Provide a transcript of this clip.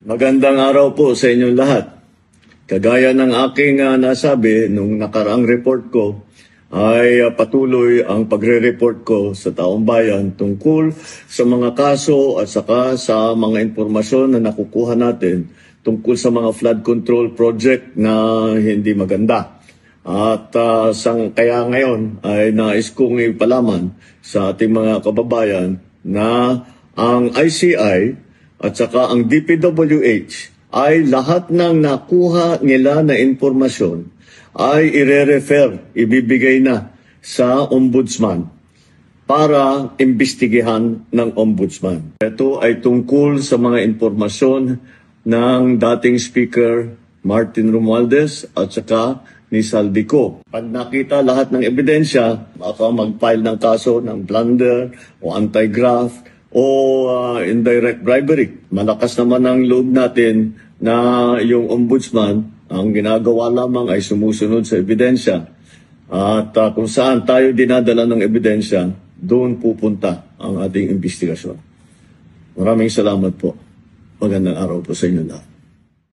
Magandang araw po sa inyong lahat. Kagaya ng aking nasabi nung nakaraang report ko, ay patuloy ang pagre-report ko sa taong bayan tungkol sa mga kaso at saka sa mga impormasyon na nakukuha natin tungkol sa mga flood control project na hindi maganda. At kaya ngayon ay nais kong ipalaman sa ating mga kababayan na ang ICI at saka ang DPWH ay lahat ng nakuha nila na impormasyon ay ire-refer, ibibigay na sa ombudsman para imbestigahan ng ombudsman. Ito ay tungkol sa mga impormasyon ng dating Speaker Martin Romualdez at saka ni Saldico. Pag nakita lahat ng ebidensya, baka mag-file ng kaso ng plunder o anti-graft o indirect bribery. Malakas naman ang loob natin na yung ombudsman, ang ginagawa lamang ay sumusunod sa ebidensya. At kung saan tayo dinadala ng ebidensya, doon pupunta ang ating investigasyon. Maraming salamat po. Magandang araw po sa inyo lahat.